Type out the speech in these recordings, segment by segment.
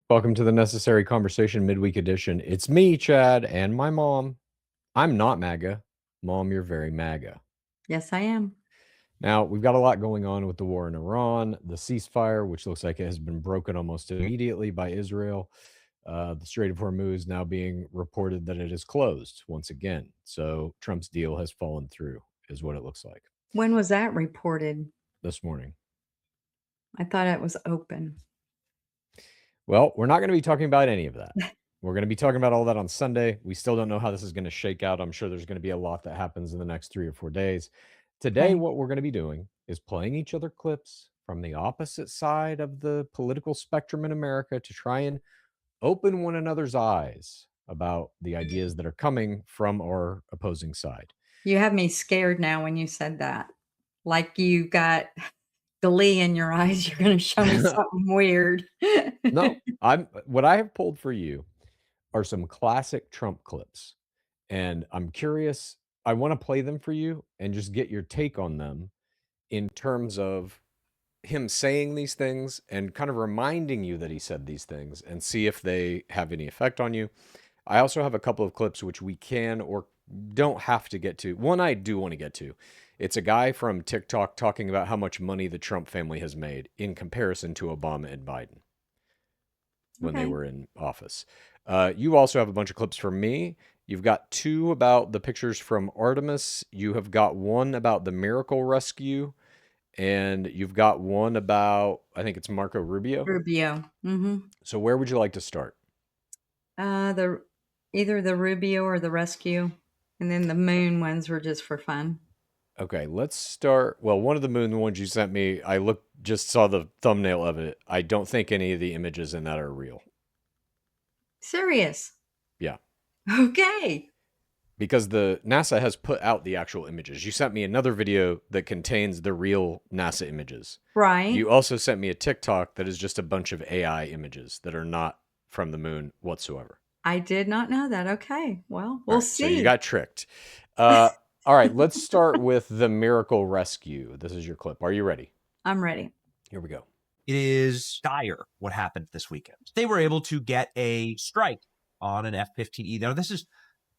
Welcome to the Necessary Conversation Midweek Edition. It's me, Chad, and my mom. I'm not MAGA. Mom, you're very MAGA. Yes, I am. Now, we've got a lot going on with the war in Iran, the ceasefire, which looks like it has been broken almost immediately by Israel. The Strait of Hormuz now being reported that it is closed once again. So Trump's deal has fallen through, is what it looks like When was that reported? this morning. I thought it was open. Well, we're not going to be talking about any of that. We're going to be talking about all that on Sunday. We still don't know how this is going to shake out. I'm sure there's going to be a lot that happens in the next 3 or 4 days. Today, Okay. what we're going to be doing is playing each other clips from the opposite side of the political spectrum in America to try and open one another's eyes about the ideas that are coming from our opposing side. You have me scared now when you said that. Like you got glee in your eyes. You're going to show me something weird. No, what I have pulled for you are some classic Trump clips. And I'm curious, I want to play them for you and just get your take on them in terms of him saying these things and kind of reminding you that he said these things and see if they have any effect on you. I also have a couple of clips which we can or don't have to get to. One I do want to get to. It's a guy from TikTok talking about how much money the Trump family has made in comparison to Obama and Biden when they Okay. were in office. You also have a bunch of clips from me. You've got two about the pictures from Artemis. You have got one about the miracle rescue. And you've got one about, I think it's Marco Rubio. Rubio. So where would you like to start? The either the Rubio or the rescue. And then the moon ones were just for fun. Okay, let's start. Well, one of the moon ones you sent me, just saw the thumbnail of it. I don't think any of the images in that are real. Serious. Yeah. Okay. Because the NASA has put out the actual images. You sent me another video that contains the real NASA images. Right. You also sent me a TikTok that is just a bunch of AI images that are not from the moon whatsoever. I did not know that. Okay. Well, All we'll right, so you see. got tricked. Uh, all right, let's start with the miracle rescue. This is your clip. Are you ready? I'm ready. Here we go. It is dire what happened this weekend. They were able to get a strike on an F-15E. Now, this is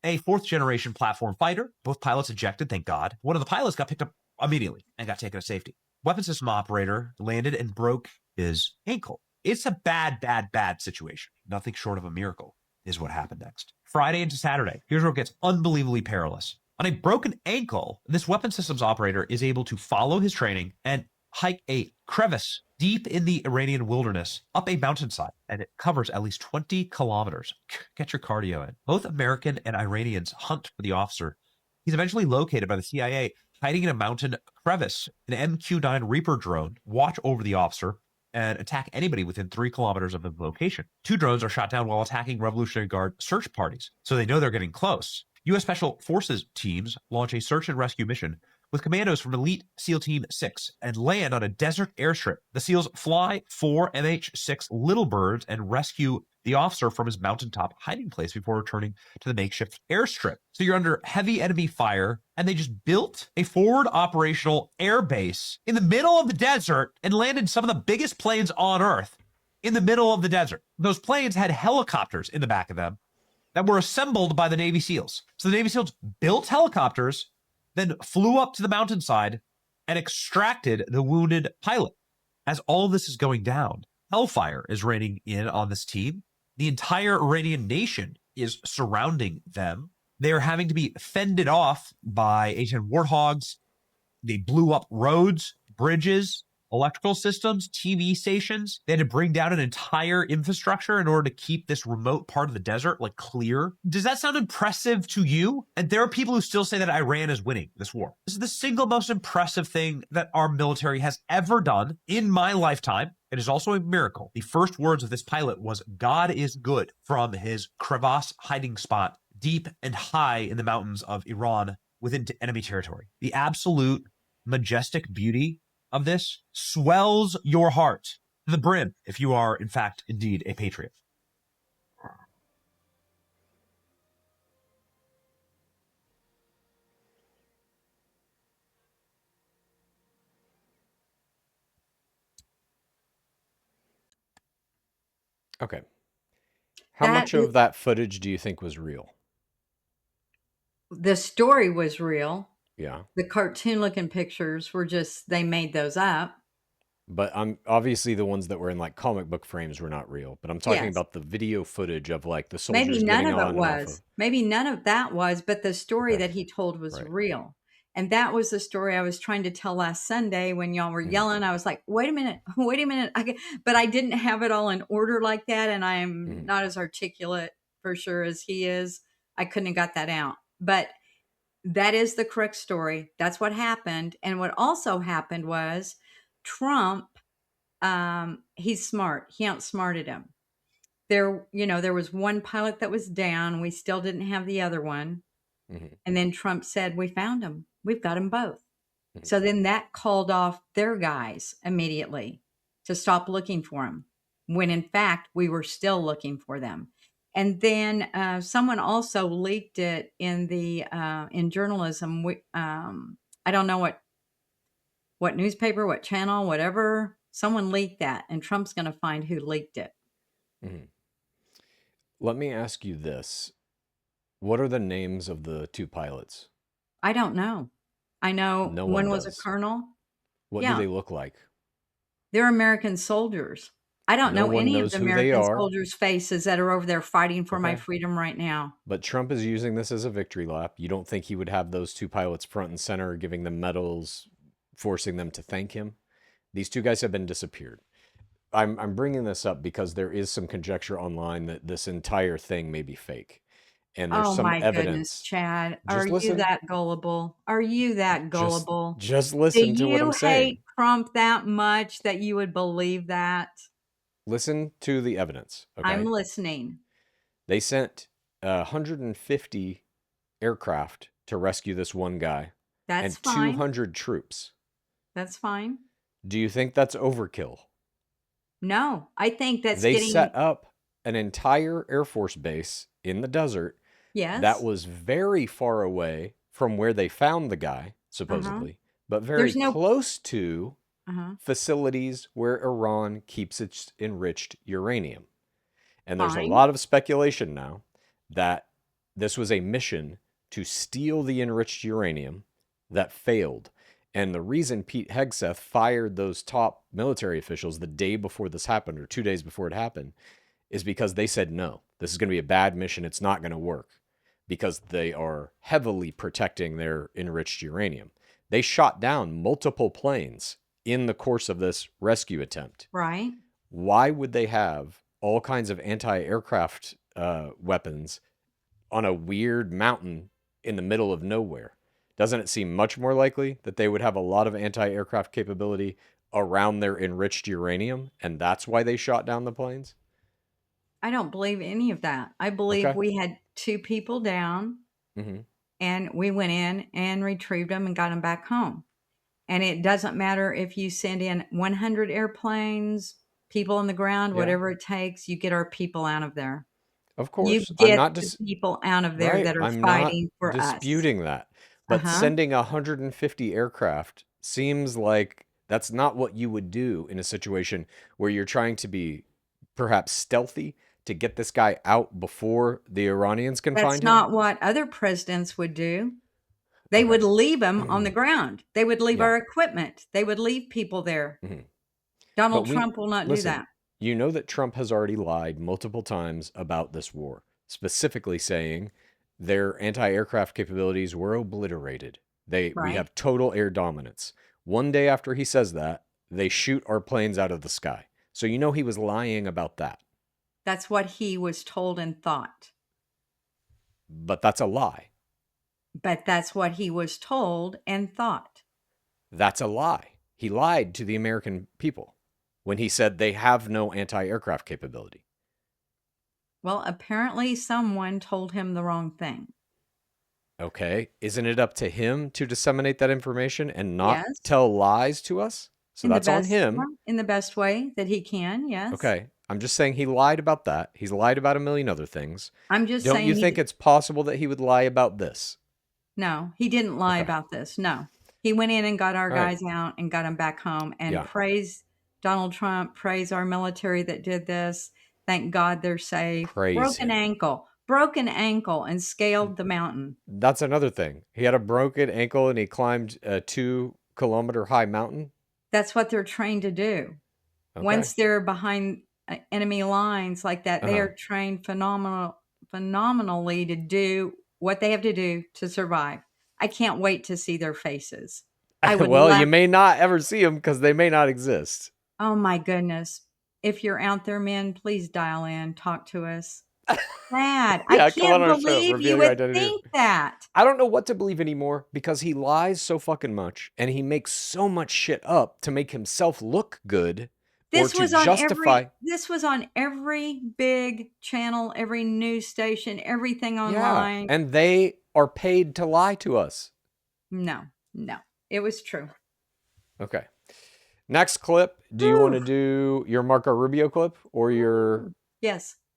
a fourth-generation platform fighter. Both pilots ejected, thank God. One of the pilots got picked up immediately and got taken to safety. Weapon system operator landed and broke his ankle. It's a bad, bad, bad situation. Nothing short of a miracle is what happened next. Friday into Saturday, here's where it gets unbelievably perilous. On a broken ankle, this weapon systems operator is able to follow his training and hike a crevice deep in the Iranian wilderness up a mountainside, and it covers at least 20 kilometers. Get your cardio in. Both American and Iranians hunt for the officer. He's eventually located by the CIA, hiding in a mountain crevice. An MQ-9 Reaper drone watch over the officer and attack anybody within 3 kilometers of the location. 2 drones are shot down while attacking Revolutionary Guard search parties, so they know they're getting close. U.S. Special Forces teams launch a search and rescue mission with commandos from Elite SEAL Team 6 and land on a desert airstrip. The SEALs fly 4 MH-6 Little Birds and rescue the officer from his mountaintop hiding place before returning to the makeshift airstrip. So you're under heavy enemy fire, and they just built a forward operational air base in the middle of the desert and landed some of the biggest planes on Earth in the middle of the desert. Those planes had helicopters in the back of them that were assembled by the Navy SEALs. So the Navy SEALs built helicopters, then flew up to the mountainside and extracted the wounded pilot. As all this is going down, hellfire is raining in on this team. The entire Iranian nation is surrounding them. They are having to be fended off by A-10 Warthogs. They blew up roads, bridges, electrical systems, TV stations. They had to bring down an entire infrastructure in order to keep this remote part of the desert clear. Does that sound impressive to you? And there are people who still say that Iran is winning this war. This is the single most impressive thing that our military has ever done in my lifetime. It is also a miracle. The first words of this pilot was, "God is good," from his crevasse hiding spot deep and high in the mountains of Iran within enemy territory. The absolute majestic beauty of this swells your heart to the brim if you are, in fact, indeed a patriot. Okay. How much of that footage do you think was real? The story was real. Yeah. The cartoon-looking pictures were just they made those up. But I'm obviously the ones that were in like comic book frames were not real. But I'm talking Yes. about the video footage of like the Maybe soldiers none getting of it on and off of. was. Maybe none of that was, but the story Okay. that he told was Right. real. And that was the story I was trying to tell last Sunday when y'all were Mhm. yelling. I was like, wait a minute, wait a minute. But I didn't have it all in order like that. And I am Mhm. not as articulate for sure as he is. I couldn't have got that out. But that is the correct story. That's what happened. And what also happened was Trump, he's smart. He outsmarted him. There was one pilot that was down. We still didn't have the other one. Mhm. And then Trump said, we found them. We've got them both. Mhm. So then that called off their guys immediately to stop looking for them, when in fact we were still looking for them. And then someone also leaked it in journalism. I don't know what newspaper, what channel, whatever. Someone leaked that, and Trump's going to find who leaked it. Mhm. Let me ask you this. What are the names of the two pilots? I don't know. I know No one one was a does. colonel. What do Yeah, they look like? they're American soldiers. I don't No know one any of knows the who they American are. soldiers' faces that are over there fighting for my Okay. freedom right now. But Trump is using this as a victory lap. You don't think he would have those two pilots front and center, giving them medals, forcing them to thank him? These two guys have been disappeared. I'm bringing this up because there is some conjecture online that this entire thing may be fake. And there's Oh some my goodness, evidence. Chad. Are Just you listen. that gullible? Are you that Just gullible? just Do listen to what I'm you saying. hate Trump that much that you would believe that? Listen to the evidence, I'm okay? listening. They sent 150 aircraft to rescue this one guy That's and fine. 200 troops. That's fine. Do you think that's overkill? No, I think that's They getting, set up an entire Air Force base in the desert that yes. was very far away from where they found the guy, Uh-huh. supposedly, but very There's no, close to uh-huh. facilities where Iran keeps its enriched uranium. And there's a Fine. lot of speculation now that this was a mission to steal the enriched uranium that failed. And the reason Pete Hegseth fired those top military officials the day before this happened, or 2 days before it happened, is because they said, no, this is going to be a bad mission. It's not going to work because they are heavily protecting their enriched uranium. They shot down multiple planes in the course of this rescue attempt. Right. Why would they have all kinds of anti-aircraft weapons on a weird mountain in the middle of nowhere? Doesn't it seem much more likely that they would have a lot of anti-aircraft capability around their enriched uranium, and that's why they shot down the planes? I don't believe any of that. I believe Okay. we had two people down Mm-hmm. and we went in and retrieved them and got them back home. And it doesn't matter if you send in 100 airplanes, people on the ground, Yeah, whatever it takes, you get our people out of there. of You course. I'm get not the people out of there right. that are I'm not fighting for us. disputing that. But Uh-huh. sending 150 aircraft seems like that's not what you would do in a situation where you're trying to be perhaps stealthy to get this guy out before the Iranians can That's find him. not what other presidents would do. They Okay. would leave them on the ground. They would leave Yeah. our equipment. They would leave people there. Mhm. But Donald Trump will not do listen, that. you know that Trump has already lied multiple times about this war, specifically saying their anti-aircraft capabilities were obliterated. We Right? have total air dominance. One day after he says that, they shoot our planes out of the sky. So you know he was lying about that. That's what he was told and thought. But that's a lie. But that's what he was told and thought. That's a lie. He lied to the American people when he said they have no anti-aircraft capability. Well, apparently someone told him the wrong thing. Okay, isn't it up to him to disseminate that information and not Yes. tell lies to us? So that's on him. In the best way that he can, yes. Okay, I'm just saying he lied about that. He's lied about a million other things. I'm just Don't you saying think it's possible that he would lie about this? no, he didn't lie Okay. about this. No. He went in and got our All right. guys out and got them back home and Yeah. praise Donald Trump, praise our military that did this. Thank God they're safe. Praise him. Broken ankle and scaled the mountain. That's another thing. He had a broken ankle and he climbed a 2-kilometer high mountain. That's what they're trained to do. Okay. Once they're behind enemy lines like that, they are trained phenomenally to do what they have to do to survive. I can't wait to see their faces. Well, you may not ever see them because they may not exist. Oh my goodness. If you're out there, men, please dial in, talk to us. Sad. I can't believe you would think that. I don't know what to believe anymore because he lies so fucking much and he makes so much shit up to make himself look good. This was on every big channel, every news station, everything online. Yeah, and they are paid to lie to us. No, it was true. Okay. Next clip. Do you want to do your Marco Rubio clip or your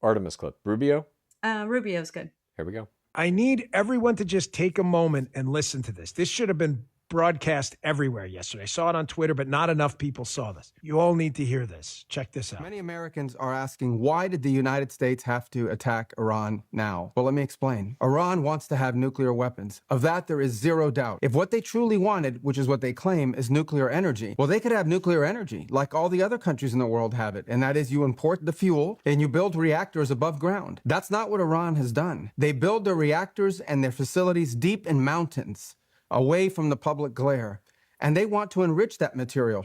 Artemis clip? Rubio? Rubio's good. Here we go. I need everyone to just take a moment and listen to this. This should have been broadcast everywhere yesterday. I saw it on Twitter, but not enough people saw this. You all need to hear this. Check this out. Many Americans are asking, why did the United States have to attack Iran now? Well, let me explain. Iran wants to have nuclear weapons. Of that, there is zero doubt. If what they truly wanted, which is what they claim, is nuclear energy, well, they could have nuclear energy like all the other countries in the world have it. And that is you import the fuel and you build reactors above ground. That's not what Iran has done. They build their reactors and their facilities deep in mountains, away from the public glare, and they want to enrich that material.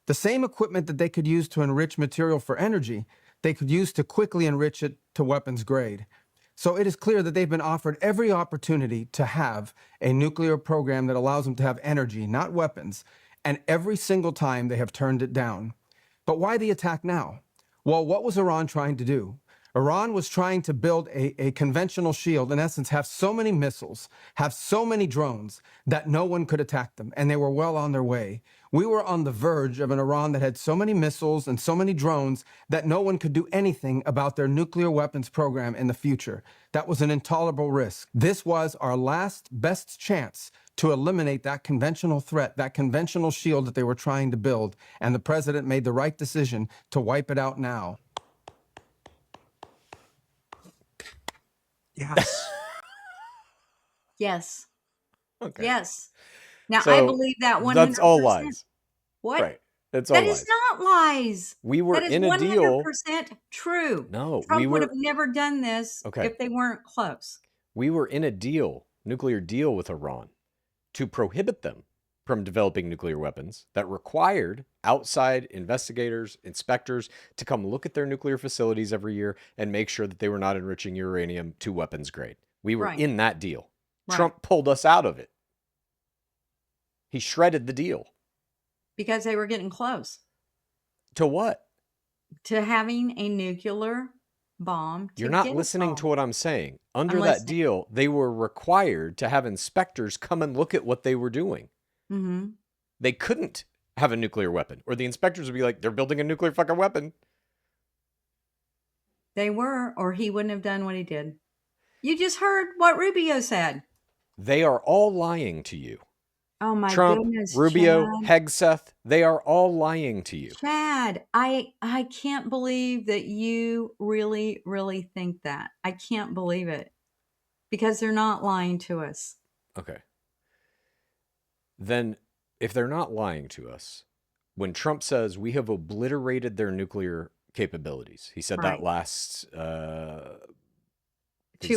The same equipment that they could use to enrich material for energy, they could use to quickly enrich it to weapons grade. So it is clear that they've been offered every opportunity to have a nuclear program that allows them to have energy, not weapons, and every single time they have turned it down. But why the attack now? Well, what was Iran trying to do? Iran was trying to build a conventional shield, in essence, have so many missiles, have so many drones that no one could attack them, and they were well on their way. We were on the verge of an Iran that had so many missiles and so many drones that no one could do anything about their nuclear weapons program in the future. That was an intolerable risk. This was our last best chance to eliminate that conventional threat, that conventional shield that they were trying to build, and the president made the right decision to wipe it out now. Yes. Yes. Okay. Yes. Now, So, I believe that 100%. That's all lies. What? Right. It's all That lies. is not lies. We were That is in a deal. 100% true. No, Trump we would were have never done this if they weren't close. we were in a deal, nuclear deal with Iran to prohibit them from developing nuclear weapons that required outside investigators, inspectors to come look at their nuclear facilities every year and make sure that they were not enriching uranium to weapons grade. We were in that deal. Right. Trump pulled us out of it. He shredded the deal. Because they were getting close To what? to having a nuclear bomb. You're not listening to what I'm saying. Under I'm that listening. deal, they were required to have inspectors come and look at what they were doing. Mm-hmm. They couldn't have a nuclear weapon, or the inspectors would be like, they're building a nuclear fucking weapon. They were, or he wouldn't have done what he did. You just heard what Rubio said. They are all lying to you. Oh my Trump, goodness, Rubio, Chad. Hegseth, they are all lying to you. Chad, I can't believe that you really, really think that. I can't believe it. Because they're not lying to us. Okay. Then, if they're not lying to us, when Trump says we have obliterated their nuclear capabilities, he said that last 2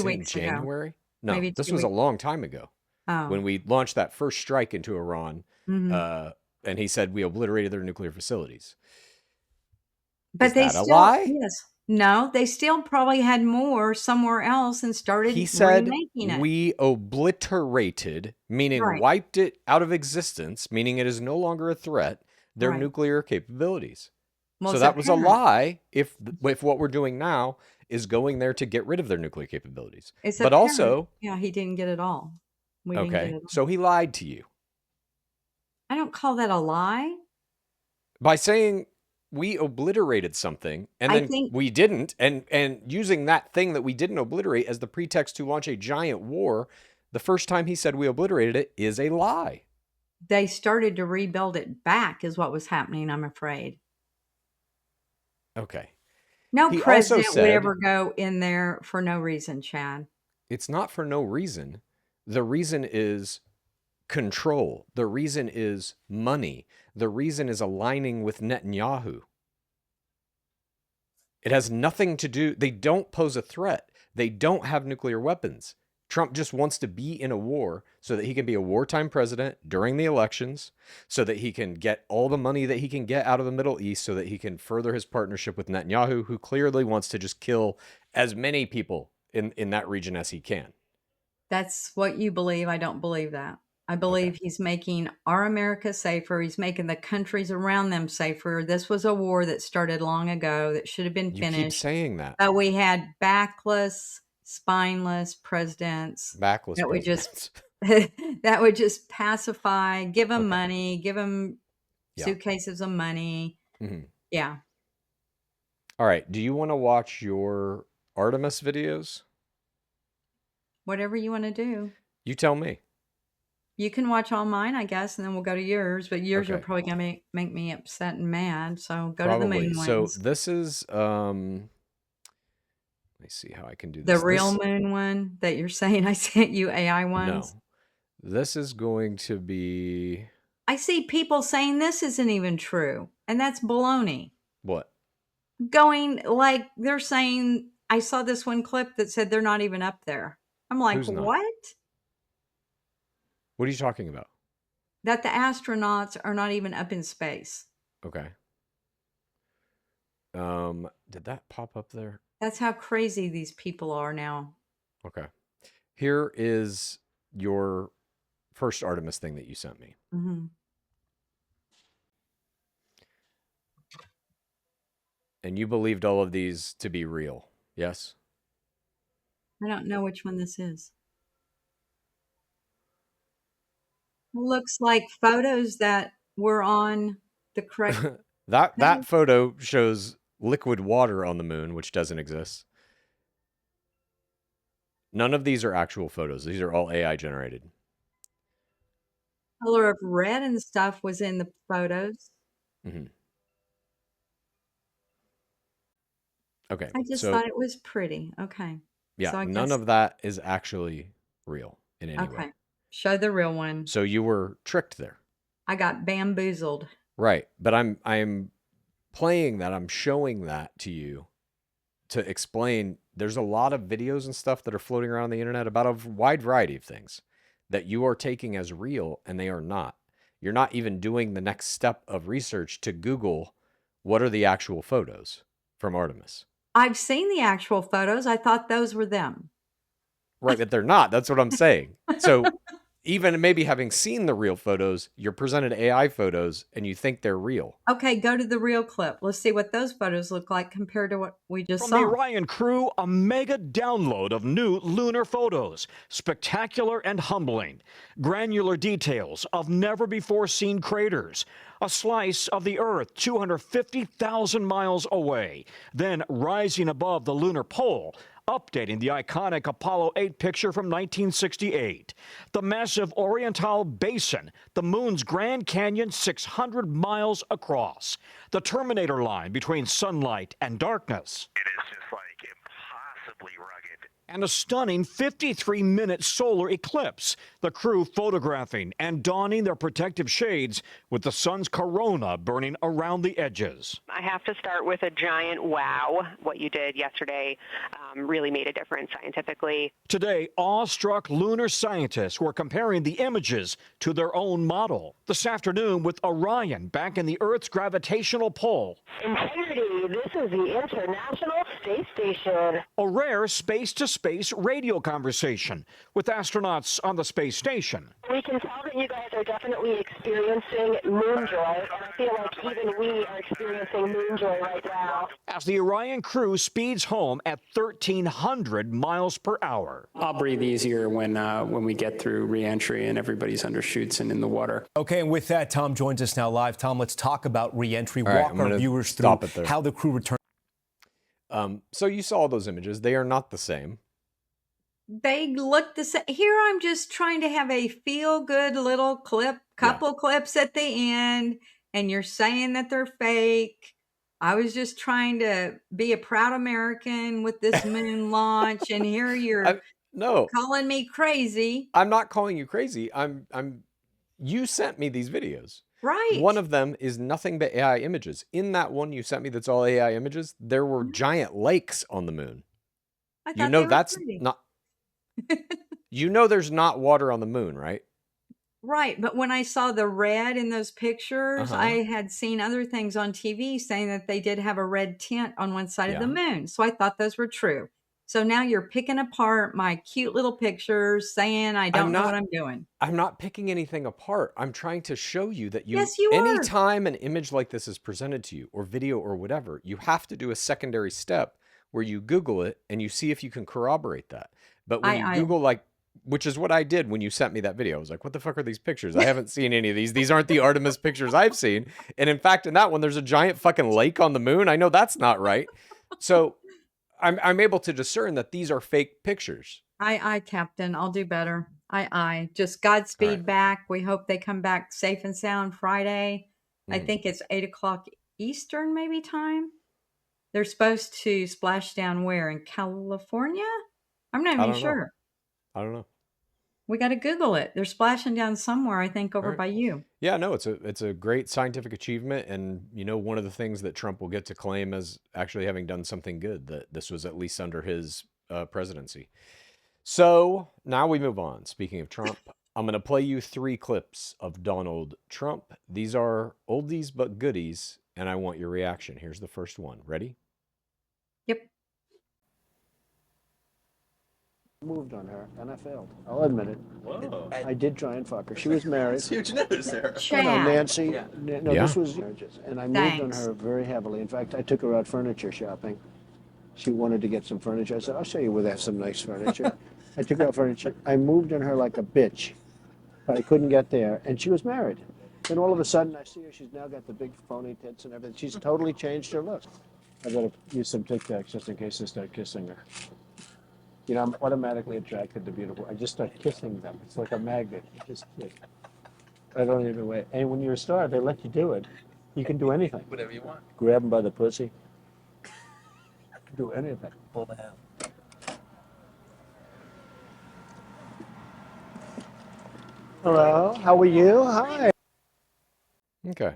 weeks ago. January? No, Maybe this 2 was a weeks. long time ago. Oh. When we launched that first strike into Iran, and he said we obliterated their nuclear facilities. But Is they that still, a lie? yes. No, they still probably had more somewhere else and started He said remaking it. we obliterated, meaning wiped it out of existence, meaning it is no longer a threat, their nuclear capabilities. Well, so it's that was a apparent. lie if what we're doing now is going there to get rid of their nuclear capabilities. It's but apparent. also, Yeah, he didn't get it all. We didn't get okay, it all. so he lied to you I don't call that a lie. by saying we obliterated something and I then think- we didn't, and using that thing that we didn't obliterate as the pretext to launch a giant war. The first time he said we obliterated it is a lie. They started to rebuild it back is what was happening, I'm afraid. Okay. No He also president would said ever go in there for no reason, Chad. it's not for no reason. The reason is control. The reason is money. The reason is aligning with Netanyahu. It has nothing to do, they don't pose a threat. They don't have nuclear weapons. Trump just wants to be in a war so that he can be a wartime president during the elections, so that he can get all the money that he can get out of the Middle East, so that he can further his partnership with Netanyahu, who clearly wants to just kill as many people in that region as he can. That's what you believe. I don't believe that. I Okay. believe he's making our America safer. He's making the countries around them safer. This was a war that started long ago that should have been You keep finished. saying that. But we had backless, spineless presidents Backless that would presidents. that would just pacify, give them Okay. money, give them Yeah. suitcases of money. Mhm. Yeah. All right. Do you want to watch your Artemis videos? Whatever you want to do. You tell me. You can watch all mine, I guess, and then we'll go to yours. But yours are Okay. probably gonna make me upset and mad. So go to the Probably. moon So ones. this is let me see how I can do The this. real This moon one that you're saying I sent you AI no. ones. This is going to be I see people saying this isn't even true, and that's baloney. what? Going like they're saying I saw this one clip that said they're not even up there. I'm like, Who's not? what? What are you talking about? That the astronauts are not even up in space. Okay. Did that pop up there? That's how crazy these people are now. Okay. Here is your first Artemis thing that you sent me. Hmm. And you believed all of these to be real. Yes? I don't know which one this is. Looks like photos that were on the correct that page. photo shows liquid water on the moon, which doesn't exist. None of these are actual photos. These are all AI generated. Color of red and stuff was in the photos. Mm-hmm. Okay. I just So thought it was pretty. Okay. yeah, So I none guess of that is actually real in any way. okay. Show the real one. So you were tricked there. I got bamboozled. Right. But I'm playing that, I'm showing that to you to explain there's a lot of videos and stuff that are floating around the internet about a wide variety of things that you are taking as real and they are not. You're not even doing the next step of research to Google what are the actual photos from Artemis. I've seen the actual photos. I thought those were them. Right, but they're not. That's what I'm saying. So even maybe having seen the real photos, you're presented AI photos and you think they're real. Okay, go to the real clip. Let's see what those photos look like compared to what we just From saw. the Orion crew, a mega download of new lunar photos. Spectacular and humbling. Granular details of never-before-seen craters. A slice of the Earth 250,000 miles away. Then rising above the lunar pole, updating the iconic Apollo 8 picture from 1968. The massive Oriental Basin, the moon's Grand Canyon 600 miles across. The Terminator line between sunlight and darkness. It is just like impossibly rugged. And a stunning 53-minute solar eclipse. The crew photographing and donning their protective shades with the sun's corona burning around the edges. I have to start with a giant wow. What you did yesterday really made a difference scientifically. Today, awestruck lunar scientists were comparing the images to their own model. This afternoon with Orion back in the Earth's gravitational pull. Integrity, this is the International Space Station. A rare space-to-space radio conversation with astronauts on the space station. We can tell that you guys are definitely experiencing moon joy, and I feel like even we are experiencing moon joy right now. As the Orion crew speeds home at 1,300 miles per hour. I'll breathe easier when we get through re-entry and everybody's under chutes and in the water. Okay, and with that, Tom joins us now live. Tom, let's talk about re-entry. All right, Walk I'm our gonna viewers stop through it there. how the crew returned. So you saw those images. They are not the same. They look the same. Here I'm just trying to have a feel-good little clip, couple clips at the end, and you're saying that they're fake. I was just trying to be a proud American with this moon launch, and here you're No, calling me crazy. I'm not calling you crazy. You sent me these videos. Right. One of them is nothing but AI images. In that one you sent me that's all AI images, there were giant lakes on the moon. I You thought know they were that's pretty. not You know there's not water on the moon, right? Right, but when I saw the red in those pictures, Uh-huh. I had seen other things on TV saying that they did have a red tint on one side of the Yeah. moon. So I thought those were true. So now you're picking apart my cute little pictures, saying I don't know what I'm doing. I'm not picking anything apart. I'm trying to show you that Yes, you are. anytime an image like this is presented to you, or video or whatever, you have to do a secondary step where you Google it and you see if you can corroborate that. But when you Google, like, which is what I did when you sent me that video, I was like, what the fuck are these pictures? I haven't seen any of these. These aren't the Artemis pictures I've seen. And in fact, in that one, there's a giant fucking lake on the moon. I know that's not right. So I'm able to discern that these are fake pictures. Captain, I'll do better. Just Godspeed back. We hope they come back safe and sound Friday. I think it's 8:00 Eastern, maybe time. They're supposed to splash down where? In California? I'm not even sure. I don't know. We got to Google it. They're splashing down somewhere, I think, over by you. Yeah, no, it's a great scientific achievement, and one of the things that Trump will get to claim as actually having done something good, that this was at least under his presidency. So now we move on. Speaking of Trump, I'm going to play you 3 clips of Donald Trump. These are oldies but goodies, and I want your reaction. Here's the first one. Ready? Yep. Moved on her, and I failed. I'll admit it. Whoa. I did try and fuck her. She was married. That's huge news there. Nancy. Yeah. This was marriages, and I moved on her very heavily. In fact, I took her out furniture shopping. She wanted to get some furniture. I said, I'll show you where they have some nice furniture. I took her out furniture. I moved on her like a bitch, but I couldn't get there, and she was married. Then all of a sudden, I see her. She's now got the big phony tits and everything. She's totally changed her look. I better use some Tic Tacs just in case I start kissing her. I'm automatically attracted to beautiful. I just start kissing them. It's like a magnet. You just kiss. I don't even wait. And when you're a star, they let you do it. You can do anything. Whatever you want. Grab them by the pussy. Do anything. Pull the hell. Hello. How are you? Hi. Okay.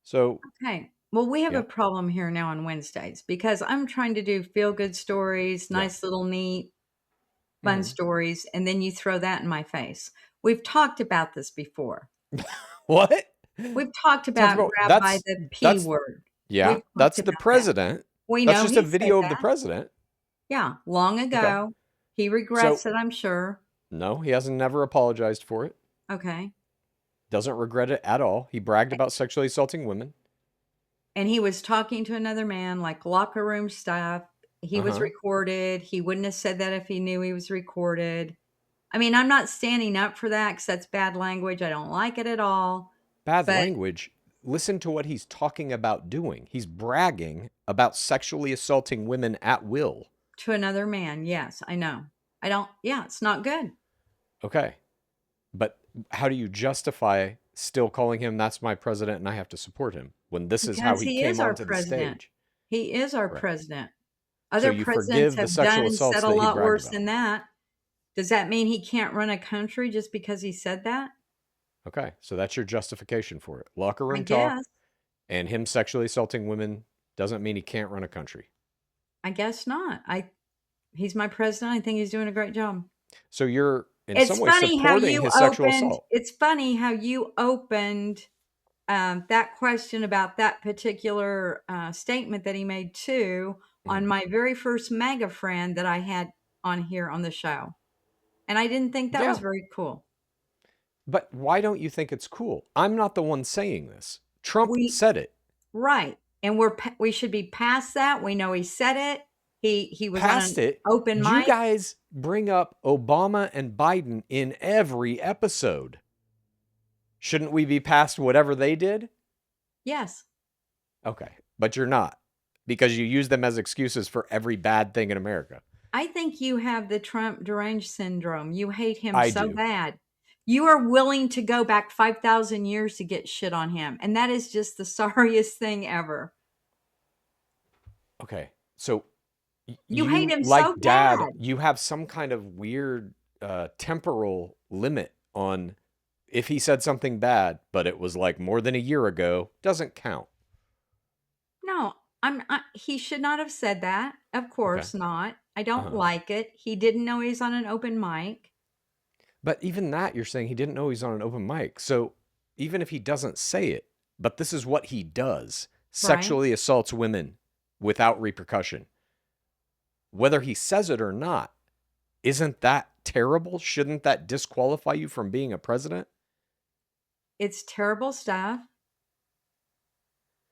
So. Okay. Well, we have a problem here now on Wednesdays because I'm trying to do feel-good stories, nice little neat, fun stories, and then you throw that in my face. We've talked about this before. What? We've talked about grab by the P word. Yeah, that's the president. We know that's just a video of the president. Yeah, long ago. Okay. He regrets it, I'm sure. No, he hasn't never apologized for it. Okay. Doesn't regret it at all. He bragged about sexually assaulting women. And he was talking to another man, like locker room stuff. He was recorded. He wouldn't have said that if he knew he was recorded. I mean, I'm not standing up for that because that's bad language. I don't like it at all. Bad language? Listen to what he's talking about doing. He's bragging about sexually assaulting women at will. To another man, yes, I know. It's not good. Okay. But how do you justify still calling him, that's my president and I have to support him, when this is how he came onto the stage? He is our president. Other presidents have done and said a lot worse than that. Does that mean he can't run a country just because he said that? Okay, so that's your justification for it. Locker room talk and him sexually assaulting women doesn't mean he can't run a country. I guess not. He's my president. I think he's doing a great job. So you're in some way supporting his sexual assault. It's funny how you opened that question about that particular statement that he made too on my very first Maga friend that I had on here on the show. And I didn't think that was very cool. But why don't you think it's cool? I'm not the one saying this. Trump said it. Right. And we should be past that. We know he said it. He was past on it. Open mic. You guys bring up Obama and Biden in every episode. Shouldn't we be past whatever they did? Yes. Okay. But you're not, because you use them as excuses for every bad thing in America. I think you have the Trump deranged syndrome. You hate him so do. bad. You are willing to go back 5,000 years to get shit on him. And that is just the sorriest thing ever. Okay. So You hate you, him like so dad, bad. you have some kind of weird temporal limit on if he said something bad, but it was like more than a year ago, doesn't count. No, he should not have said that. Of Okay. course not. I don't Uh-huh. like it. He didn't know he's on an open mic. But even that, you're saying he didn't know he's on an open mic. So even if he doesn't say it, but this is what he does, Right? sexually assaults women without repercussion. Whether he says it or not, isn't that terrible? Shouldn't that disqualify you from being a president? It's terrible stuff.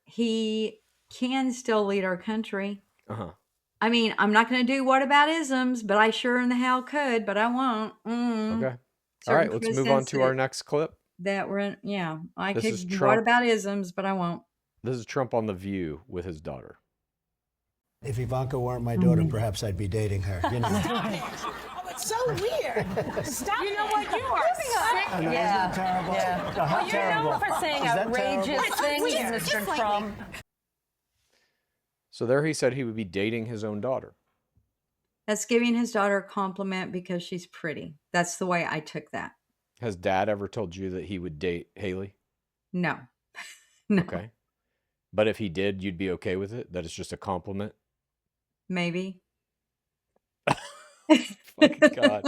He can still lead our country. Uh-huh. I mean, I'm not going to do whataboutisms, but I sure in the hell could, but I won't. Okay. All Certain right, let's move on presidents to our next clip. that were, I This is could Trump. whataboutisms, but I won't. This is Trump on The View with his daughter. If Ivanka weren't my daughter, perhaps I'd be dating her. You know. It's so weird. Stop. You know what? You are sick. Isn't that terrible? Yeah. How Well, you're terrible. known for saying Is that outrageous terrible? things, Weird. Mr. Just like Trump. So there he said he would be dating his own daughter. That's giving his daughter a compliment because she's pretty. That's the way I took that. Has dad ever told you that he would date Haley? No. No. Okay. But if he did, you'd be okay with it? That it's just a compliment? Maybe. Fucking God.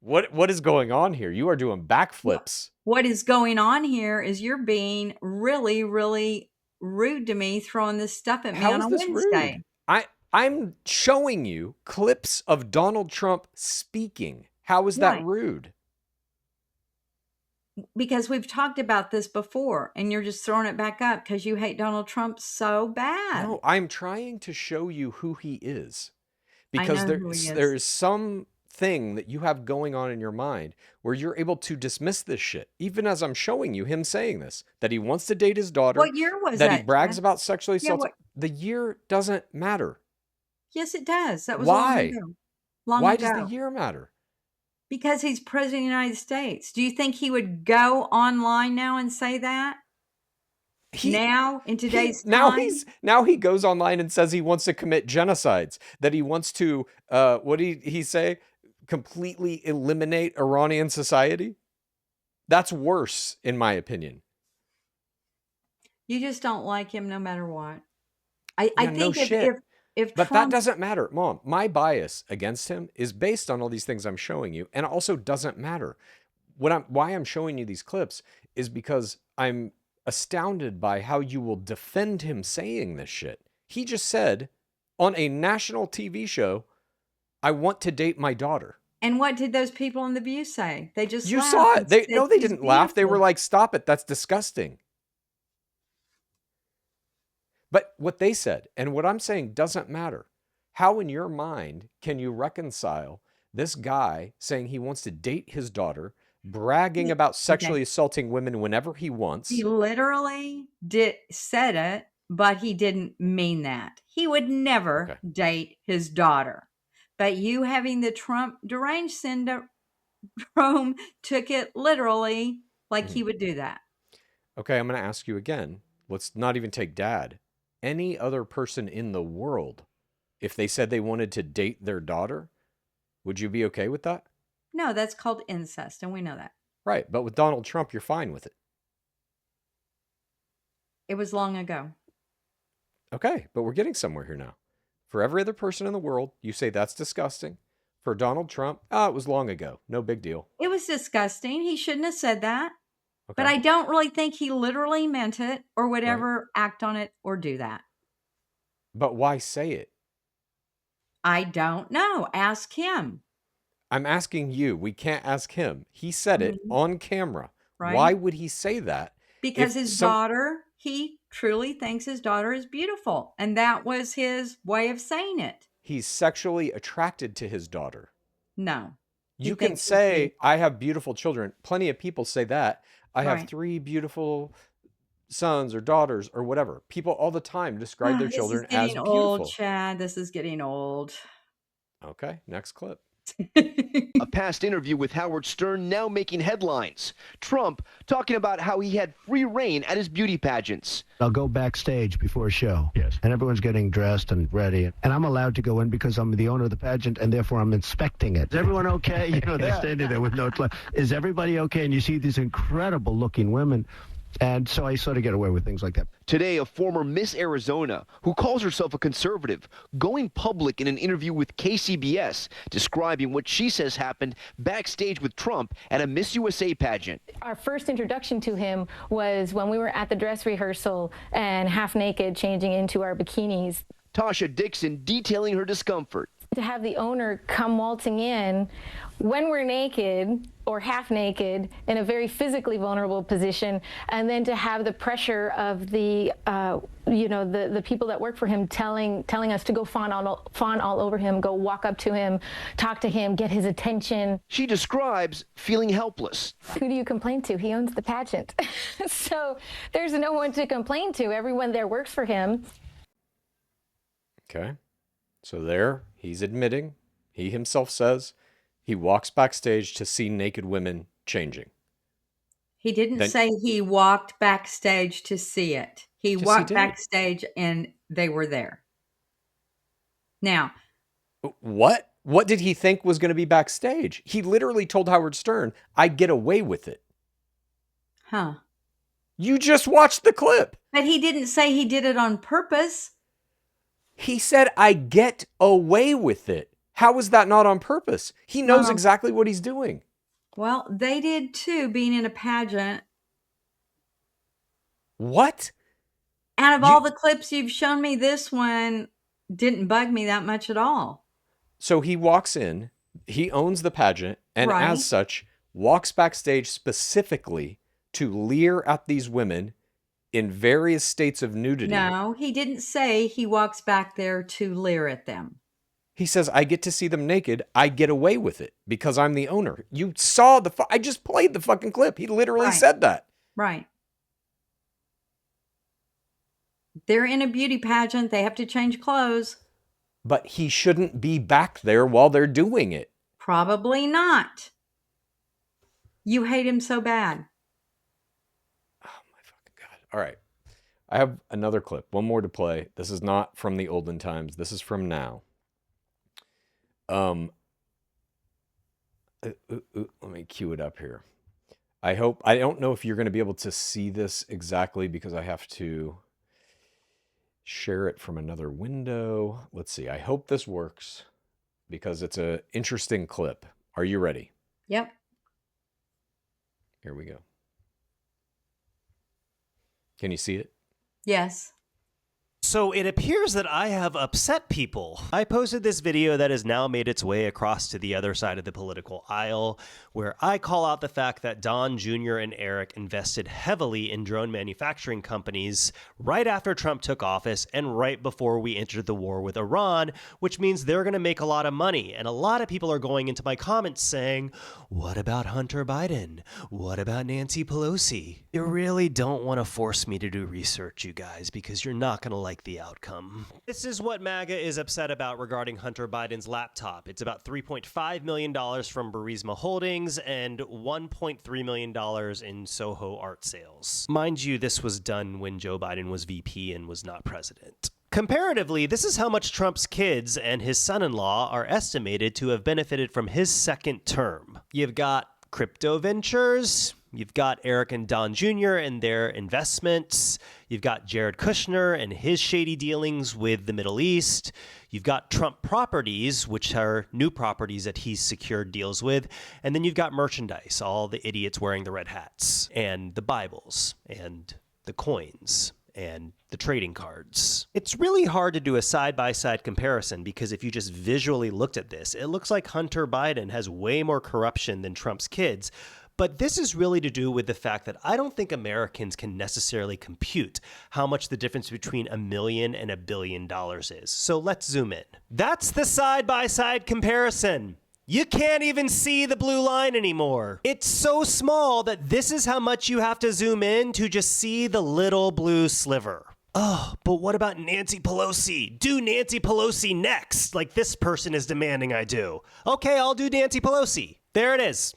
What is going on here? You are doing backflips. What is going on here is you're being really, really rude to me, throwing this stuff at me How on is a this Wednesday. rude? I'm showing you clips of Donald Trump speaking. How is that Right. rude? Because we've talked about this before, and you're just throwing it back up because you hate Donald Trump so bad. No, I'm trying to show you who he is. I Because know who he is. there is some thing that you have going on in your mind where you're able to dismiss this shit. Even as I'm showing you him saying this, that he wants to date his daughter, What year was that he that, brags Jeff? about sexually Yeah, assaulting. The year doesn't matter. Yes, it does. That was long Why? ago. Long Why ago. does the year matter? Because he's president of the United States. Do you think he would go online now and say that? Now, in today's time? Now he goes online and says he wants to commit genocides, that he wants to what did he say? Completely eliminate Iranian society? That's worse, in my opinion. You just don't like him no matter what. I Yeah, no think shit. if But that Trump, doesn't matter. Mom, my bias against him is based on all these things I'm showing you, and it also doesn't matter. Why I'm showing you these clips is because I'm astounded by how you will defend him saying this shit. He just said on a national TV show, I want to date my daughter. and what did those people in The View say? They just You laughed saw it. and They said no, they he's didn't laugh. They were beautiful. like, stop it. That's disgusting. But what they said and what I'm saying doesn't matter. How in your mind can you reconcile this guy saying he wants to date his daughter, bragging about sexually assaulting women whenever he wants? He literally said it, but he didn't mean that. He would never date his daughter. But you having the Trump deranged syndrome took it literally like he would do that. Okay, I'm going to ask you again. Let's not even take dad. Any other person in the world, if they said they wanted to date their daughter, would you be okay with that? No, that's called incest, and we know that. Right, but with Donald Trump, you're fine with it. It was long ago. Okay, but we're getting somewhere here now. For every other person in the world, you say that's disgusting. For Donald Trump, it was long ago. No big deal. It was disgusting. He shouldn't have said that. Okay. But I don't really think he literally meant it or would ever act on it or do that. But why say it? I don't know. Ask him. I'm asking you. We can't ask him. He said it on camera. Right. Why would he say that? Because his daughter, he truly thinks his daughter is beautiful. And that was his way of saying it. He's sexually attracted to his daughter. No. You can say, I have beautiful children. Plenty of people say that. I have Right. 3 beautiful sons or daughters or whatever. People all the time describe their children This is as getting beautiful. old, Chad. This is getting old. Okay, next clip. A past interview with Howard Stern now making headlines. Trump talking about how he had free reign at his beauty pageants. I'll go backstage before a show. Yes. And everyone's getting dressed and ready. And I'm allowed to go in because I'm the owner of the pageant, and therefore I'm inspecting it. Is everyone okay? You know, they're standing there with no clothes. Is everybody okay? And you see these incredible looking women. And so I sort of get away with things like that. Today, a former Miss Arizona who calls herself a conservative, going public in an interview with KCBS, describing what she says happened backstage with Trump at a Miss USA pageant. Our first introduction to him was when we were at the dress rehearsal and half naked, changing into our bikinis. Tasha Dixon detailing her discomfort. To have the owner come waltzing in when we're naked or half naked in a very physically vulnerable position, and then to have the pressure of the the people that work for him telling us to go fawn all over him, go walk up to him, talk to him, get his attention. She describes feeling helpless. Who do you complain to? He owns the pageant. So there's no one to complain to. Everyone there works for him. Okay. So there, he's admitting, he himself says, he walks backstage to see naked women changing. He didn't say he walked backstage to see it. He walked backstage and they were there. Now. What? What did he think was going to be backstage? He literally told Howard Stern, I get away with it. Huh. You just watched the clip. But he didn't say he did it on purpose. He said, I get away with it. How is that not on purpose? He knows exactly what he's doing. Well, they did too, being in a pageant. What? Out of all the clips you've shown me, this one didn't bug me that much at all. So he walks in, he owns the pageant, and as such, walks backstage specifically to leer at these women in various states of nudity. No, he didn't say he walks back there to leer at them. He says, I get to see them naked. I get away with it because I'm the owner. You saw I just played the fucking clip. He literally said that. Right. They're in a beauty pageant. They have to change clothes. But he shouldn't be back there while they're doing it. Probably not. You hate him so bad. All right. I have another clip. One more to play. This is not from the olden times. This is from now. Let me cue it up here. I don't know if you're going to be able to see this exactly because I have to share it from another window. Let's see. I hope this works because it's an interesting clip. Are you ready? Yep. Here we go. Can you see it? Yes. So it appears that I have upset people. I posted this video that has now made its way across to the other side of the political aisle, where I call out the fact that Don Jr. and Eric invested heavily in drone manufacturing companies right after Trump took office and right before we entered the war with Iran, which means they're going to make a lot of money. And a lot of people are going into my comments saying, what about Hunter Biden? What about Nancy Pelosi? You really don't want to force me to do research, you guys, because you're not going to like the outcome. This is what Maga is upset about regarding Hunter Biden's laptop. It's about $3.5 million from Burisma Holdings and $1.3 million in Soho art sales. Mind you, this was done when Joe Biden was VP and was not president. Comparatively, this is how much Trump's kids and his son-in-law are estimated to have benefited from his second term. You've got crypto ventures, you've got Eric and Don Jr. and their investments, you've got Jared Kushner and his shady dealings with the Middle East, you've got Trump Properties, which are new properties that he's secured deals with, and then you've got merchandise, all the idiots wearing the red hats, and the Bibles, and the coins, and the trading cards. It's really hard to do a side-by-side comparison because if you just visually looked at this, it looks like Hunter Biden has way more corruption than Trump's kids. But this is really to do with the fact that I don't think Americans can necessarily compute how much the difference between $1 million and $1 billion is. So let's zoom in. That's the side-by-side comparison. You can't even see the blue line anymore. It's so small that this is how much you have to zoom in to just see the little blue sliver. Oh, but what about Nancy Pelosi? Do Nancy Pelosi next, like this person is demanding I do. Okay, I'll do Nancy Pelosi. There it is.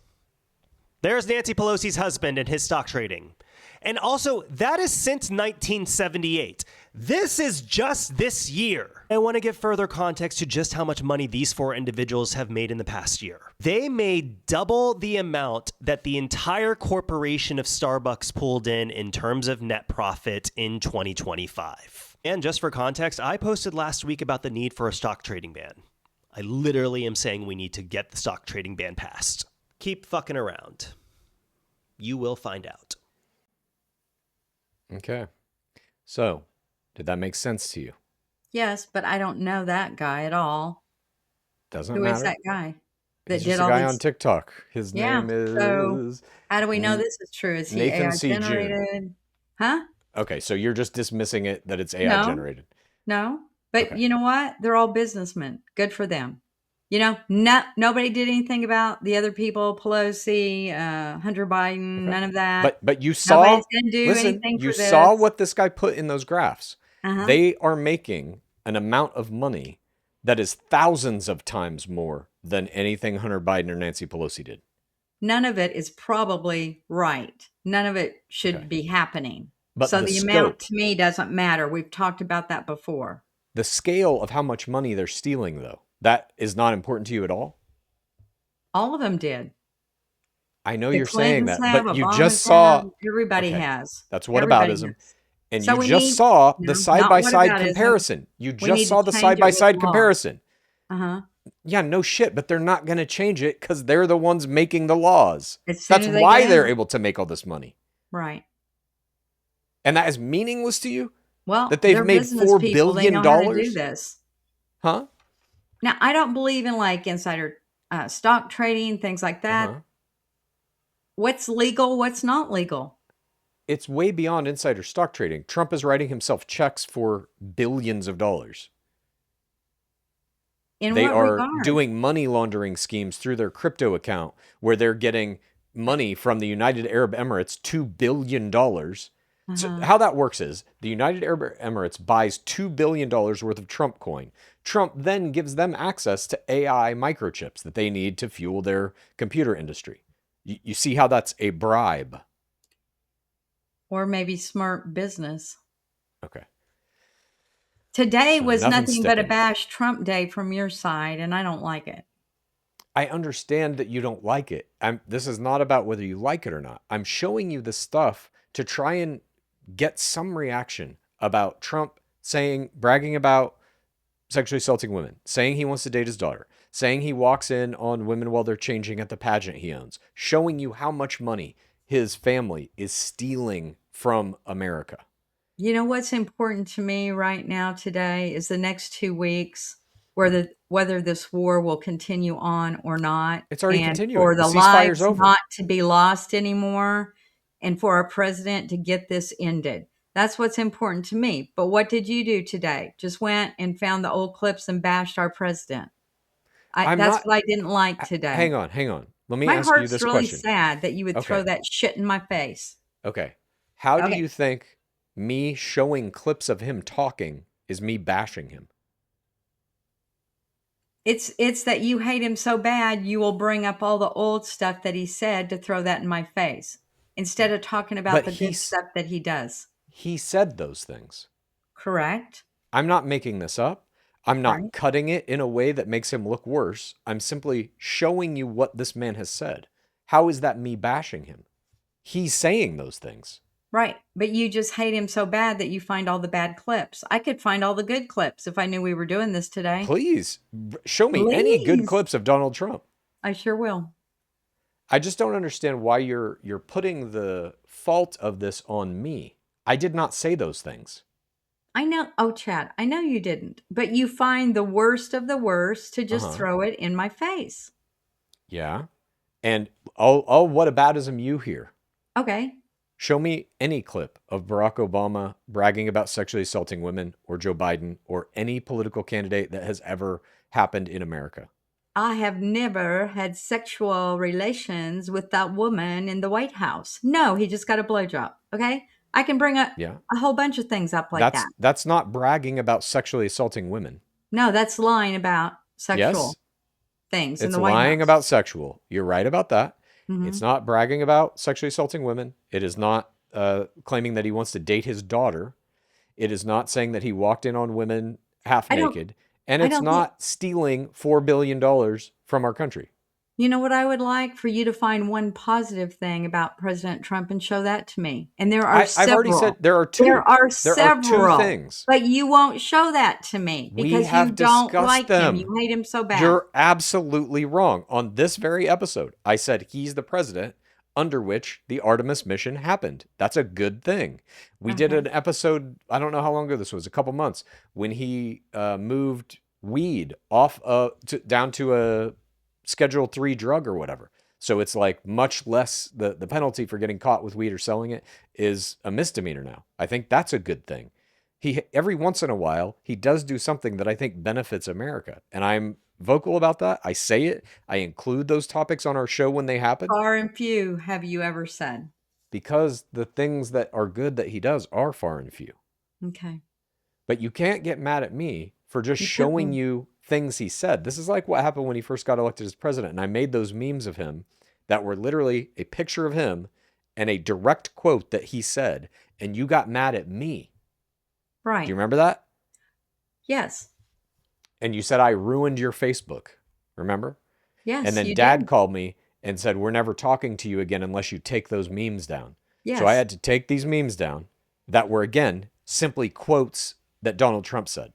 There's Nancy Pelosi's husband and his stock trading. And also, that is since 1978. This is just this year. I want to give further context to just how much money these 4 individuals have made in the past year. They made double the amount that the entire corporation of Starbucks pulled in terms of net profit in 2025. And just for context, I posted last week about the need for a stock trading ban. I literally am saying we need to get the stock trading ban passed. Keep fucking around. You will find out. Okay. So, did that make sense to you? Yes, but I don't know that guy at all. Doesn't Who matter. is that guy that He's did just a all guy these? on TikTok. His Yeah. name is So how do we know this is true? Is he Nathan AI C. June. generated? Huh? Okay, so you're just dismissing it that it's AI No. generated. No. But Okay. you know what? They're all businessmen. Good for them. You know, nobody did anything about the other people, Pelosi, Hunter Biden, none of that. But you saw, Nobody's gonna do listen, anything you for saw this. what this guy put in those graphs. Uh-huh. They are making an amount of money that is thousands of times more than anything Hunter Biden or Nancy Pelosi did. None of it is probably right. None of it should be happening. But So the the amount scope, to me doesn't matter. We've talked about that before. the scale of how much money they're stealing, though, that is not important to you at all? All of them did. I know The you're saying Clintons that, have, but you Obamas just saw. have, everybody Okay, has. that's Everybody whataboutism. has. And So you we just need, saw no, the not side-by-side whataboutism. comparison. You We need just to saw the change it with side-by-side law. comparison. Uh-huh. Yeah, no shit, but they're not going to change it because they're the ones making the laws. As soon That's as they why get they're in. able to make all this money. Right. And that is meaningless to you? Well, That they've they're made business $4 people. They billion? know how to do this. Huh? Now, I don't believe in like insider stock trading, things like that. Uh-huh. What's legal? What's not legal? It's way beyond insider stock trading. Trump is writing himself checks for billions of dollars. In They what are regard? doing money laundering schemes through their crypto account where they're getting money from the United Arab Emirates, $2 billion. So Uh-huh. how that works is the United Arab Emirates buys $2 billion worth of Trump coin. Trump then gives them access to AI microchips that they need to fuel their computer industry. You see how that's a bribe? Or maybe smart business. Okay. Today So was nothing's nothing but a sticking. bash Trump day from your side, and I don't like it. I understand that you don't like it. This is not about whether you like it or not. I'm showing you this stuff to try and get some reaction about Trump bragging about sexually assaulting women, saying he wants to date his daughter, saying he walks in on women while they're changing at the pageant he owns, showing you how much money his family is stealing from America. You know what's important to me right now today is the next 2 weeks, whether this war will continue on or not. It's already and continuing. for The the ceasefire's lives over. not to be lost anymore, and for our president to get this ended. That's what's important to me. But what did you do today? Just went and found the old clips and bashed our president. That's what I didn't like today. Hang on. Let me My ask you heart's this really question. sad that you would throw Okay. that shit in my face. Okay. How do Okay. you think me showing clips of him talking is me bashing him? It's that you hate him so bad you will bring up all the old stuff that he said to throw that in my face instead of talking about But the good stuff that he does. He said those things. Correct? I'm not making this up. I'm not Right. cutting it in a way that makes him look worse. I'm simply showing you what this man has said. How is that me bashing him? He's saying those things. Right. But you just hate him so bad that you find all the bad clips. I could find all the good clips if I knew we were doing this today. Please show me any good Please. clips of Donald Trump. I sure will. I just don't understand why you're putting the fault of this on me. I did not say those things. I know. Oh, Chad, I know you didn't. But you find the worst of the worst to just throw it in my face. Yeah. And whataboutism you hear. Okay. Show me any clip of Barack Obama bragging about sexually assaulting women or Joe Biden or any political candidate that has ever happened in America. I have never had sexual relations with that woman in the White House. No, he just got a blowjob. Okay. I can bring a Yeah. whole bunch of things up like that. That's not bragging about sexually assaulting women. No, that's lying about sexual Yes. things in It's the White lying House. about sexual. You're right about that. Mhm. It's not bragging about sexually assaulting women. It is not claiming that he wants to date his daughter. It is not saying that he walked in on women half naked. And I it's don't think- not stealing $4 billion from our country. You know what I would like for you to find one positive thing about President Trump and show that to me. And there are several. I've already said there are two. There are There several. are two things. But you won't show that to me We because have you don't discussed like them. him. You hate him so bad. You're absolutely wrong. On this very episode, I said he's the president under which the Artemis mission happened. That's a good thing. We did an episode, I don't know how long ago this was, a couple months, when he moved weed off down to a Schedule 3 drug or whatever. So it's like much less, the penalty for getting caught with weed or selling it is a misdemeanor now. I think that's a good thing. He every once in a while, he does do something that I think benefits America. And I'm vocal about that. I say it. I include those topics on our show when they happen. Far and few have you ever said. Because the things that are good that he does are far and few. Okay. But you can't get mad at me for just showing you things he said. This is like what happened when he first got elected as president. And I made those memes of him that were literally a picture of him and a direct quote that he said. And you got mad at me. Right. Do you remember that? Yes. And you said I ruined your Facebook. Remember? Yes. And then Dad called me and said, we're never talking to you again unless you take those memes down. Yes. So I had to take these memes down that were, again, simply quotes that Donald Trump said.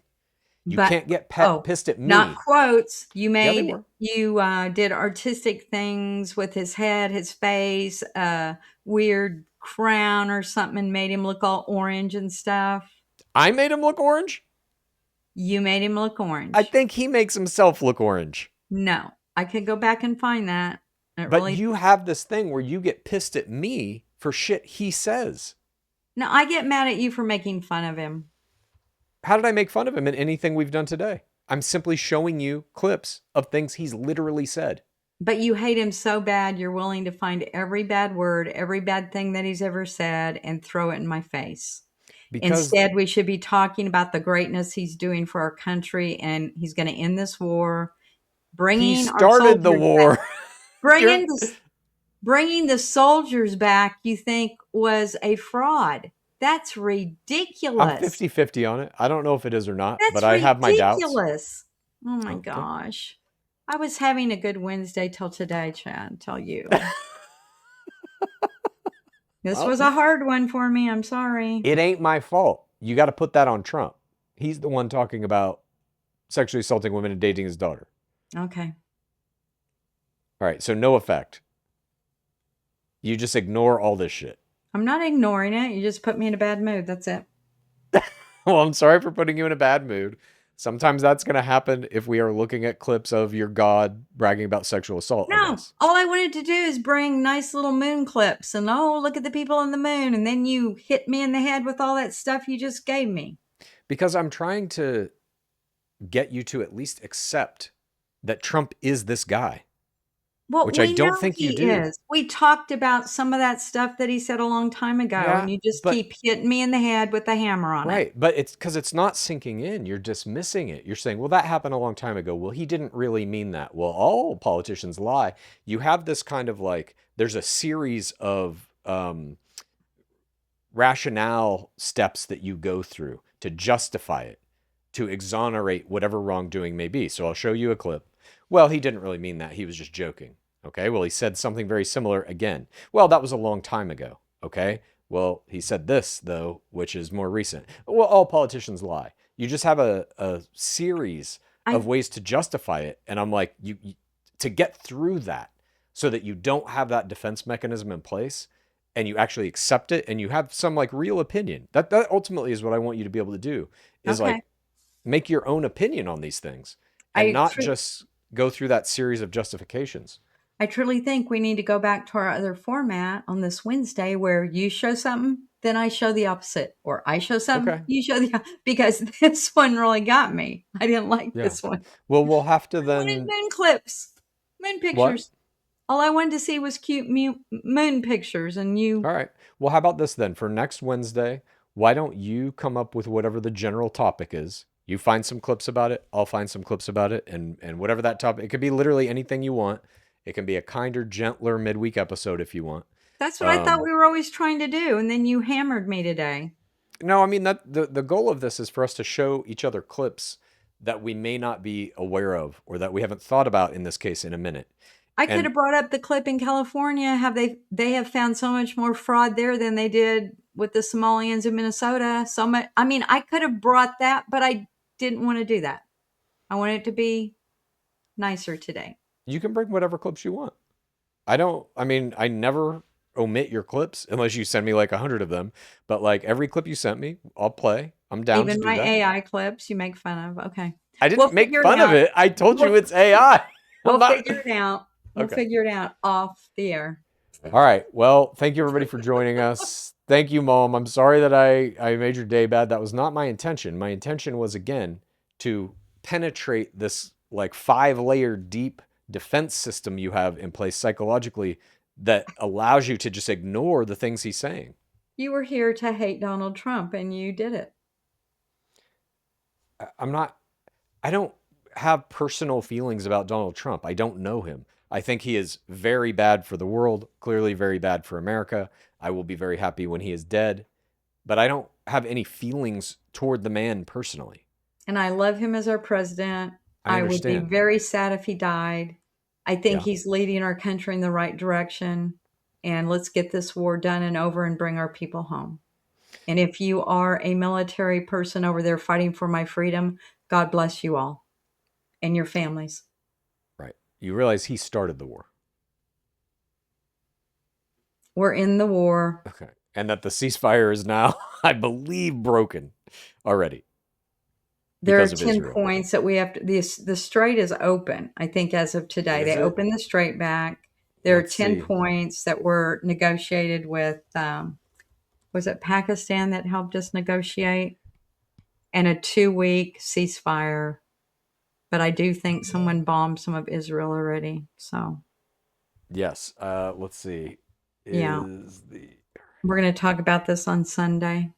You can't get pissed at me. Not quotes. You made, they were. you did artistic things with his head, his face, weird crown or something, and made him look all orange and stuff. I made him look orange? You made him look orange. I think he makes himself look orange. No, I could go back and find that. But you have this thing where you get pissed at me for shit he says. No, I get mad at you for making fun of him. How did I make fun of him in anything we've done today? I'm simply showing you clips of things he's literally said. But you hate him so bad, you're willing to find every bad word, every bad thing that he's ever said, and throw it in my face. Instead, we should be talking about the greatness he's doing for our country, and he's going to end this war. He started the war. Bringing the soldiers back, you think was a fraud. That's ridiculous. I'm 50-50 on it. I don't know if it is or not, That's but I have my doubts. Ridiculous. Oh my gosh. I was having a good Wednesday till today, Chad, tell you. This was a hard one for me. I'm sorry. It ain't my fault. You got to put that on Trump. He's the one talking about sexually assaulting women and dating his daughter. Okay. All right, so no effect. You just ignore all this shit. I'm not ignoring it. You just put me in a bad mood. That's it. Well, I'm sorry for putting you in a bad mood. Sometimes that's going to happen if we are looking at clips of your God bragging about sexual assault. No, all I wanted to do is bring nice little moon clips and, oh, look at the people on the moon. And then you hit me in the head with all that stuff you just gave me. Because I'm trying to get you to at least accept that Trump is this guy. Well, which I don't think you do. Is. We talked about some of that stuff that he said a long time ago, and you just keep hitting me in the head with the hammer on it. Right, but it's because it's not sinking in. You're dismissing it. You're saying, well, that happened a long time ago. Well, he didn't really mean that. Well, all politicians lie. You have this kind of like, there's a series of rationale steps that you go through to justify it, to exonerate whatever wrongdoing may be. So I'll show you a clip. Well, he didn't really mean that. He was just joking. Okay, well, he said something very similar again. Well, that was a long time ago. Okay, well, he said this, though, which is more recent. Well, all politicians lie. You just have a series of ways to justify it. And I'm like, you to get through that so that you don't have that defense mechanism in place and you actually accept it and you have some like real opinion. That ultimately is what I want you to be able to do is like make your own opinion on these things and not just go through that series of justifications. I truly think we need to go back to our other format on this Wednesday where you show something, then I show the opposite, or I show something, you show the because this one really got me. I didn't like this one. Well, we'll have to then moon clips, moon pictures. What? All I wanted to see was cute moon pictures, and you. All right. Well, how about this then? For next Wednesday, why don't you come up with whatever the general topic is? You find some clips about it. I'll find some clips about it, and whatever that topic. It could be literally anything you want. It can be a kinder, gentler midweek episode if you want. That's what I thought we were always trying to do, and then you hammered me today. No, I mean that the goal of this is for us to show each other clips that we may not be aware of or that we haven't thought about in this case in a minute. I could have brought up the clip in California. They have found so much more fraud there than they did with the Somalians in Minnesota. So much. I mean, I could have brought that, but I didn't want to do that. I wanted it to be nicer today. You can bring whatever clips you want. I never omit your clips unless you send me like 100 of them. But like every clip you sent me, I'll play. I'm down Even to do my that. AI clips you make fun of. Okay. I didn't make fun of it. I told you it's AI. We'll figure it out. We'll figure it out off the air. All right. Well, thank you everybody for joining us. Thank you, Mom. I'm sorry that I made your day bad. That was not my intention. My intention was, again, to penetrate this like 5-layer deep defense system you have in place psychologically that allows you to just ignore the things he's saying. You were here to hate Donald Trump, and you did it. I don't have personal feelings about Donald Trump. I don't know him. I think he is very bad for the world, clearly very bad for America. I will be very happy when he is dead, but I don't have any feelings toward the man personally. And I love him as our president. I would be understand. very sad if he died. I think he's leading our country in the right direction. And let's get this war done and over and bring our people home. And if you are a military person over there fighting for my freedom, God bless you all and your families. Right. You realize he started the war. We're in the war. Okay. And that the ceasefire is now, I believe, broken already. There are 10 points that we have to, the strait is open, I think, as of today. They opened the strait back. There are 10 points that were negotiated with, was it Pakistan that helped us negotiate? And a 2-week ceasefire. But I do think someone bombed some of Israel already. So. Yes. Let's see. We're going to talk about this on Sunday.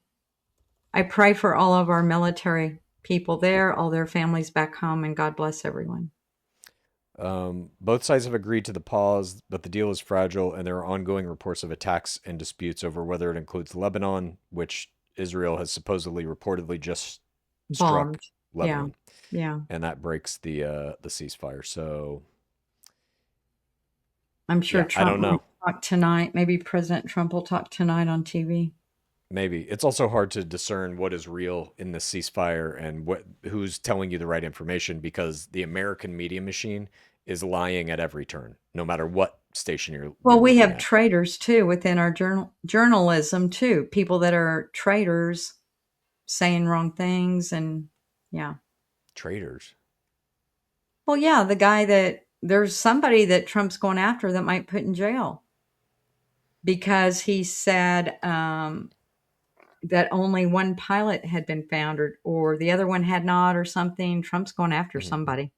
I pray for all of our military people there, all their families back home, and God bless everyone. Both sides have agreed to the pause, but the deal is fragile, and there are ongoing reports of attacks and disputes over whether it includes Lebanon, which Israel has supposedly reportedly just struck Lebanon. Yeah. And that breaks the ceasefire. So I'm sure Trump I don't know. will talk tonight. Maybe President Trump will talk tonight on TV. Maybe. It's also hard to discern what is real in the ceasefire and who's telling you the right information, because the American media machine is lying at every turn, no matter what station you're. Well, we have traitors too within our journalism too. People that are traitors, saying wrong things, and traitors. Well, yeah, the guy that there's somebody that Trump's going after that might put in jail because he said that only one pilot had been found, or the other one had not, or something. Trump's going after somebody.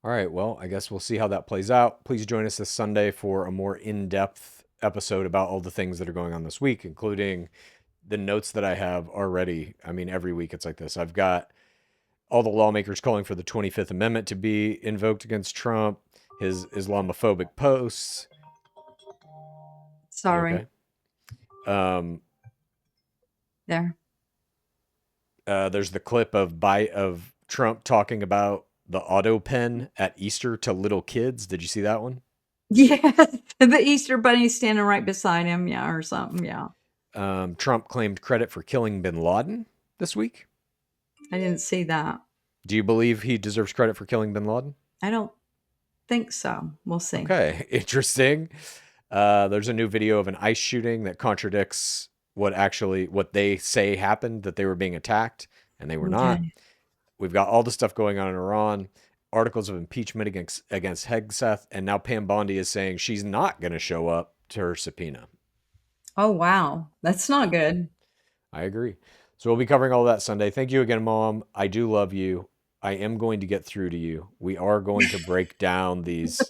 All right. Well, I guess we'll see how that plays out. Please join us this Sunday for a more in-depth episode about all the things that are going on this week, including the notes that I have already. I mean, every week it's like this. I've got all the lawmakers calling for the 25th Amendment to be invoked against Trump, his Islamophobic posts. Sorry. Okay? There. There's the clip of Trump talking about the auto pen at Easter to little kids. Did you see that one? Yeah, the Easter bunny standing right beside him, or something, Trump claimed credit for killing bin Laden this week. I didn't see that. Do you believe he deserves credit for killing bin Laden? I don't think so. We'll see. Okay, interesting. There's a new video of an ICE shooting that contradicts what they say happened, that they were being attacked, and they were not. We've got all the stuff going on in Iran, articles of impeachment against Hegseth, and now Pam Bondi is saying she's not going to show up to her subpoena. Oh, wow. That's not good. I agree. So we'll be covering all that Sunday. Thank you again, Mom. I do love you. I am going to get through to you. We are going to break down these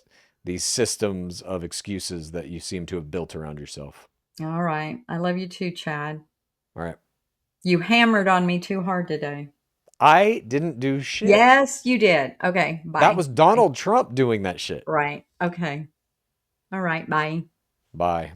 these systems of excuses that you seem to have built around yourself. All right. I love you too, Chad. All right. You hammered on me too hard today. I didn't do shit. Yes, you did. Okay, bye. That was Donald Trump doing that shit. Right. Okay. All right, bye. Bye.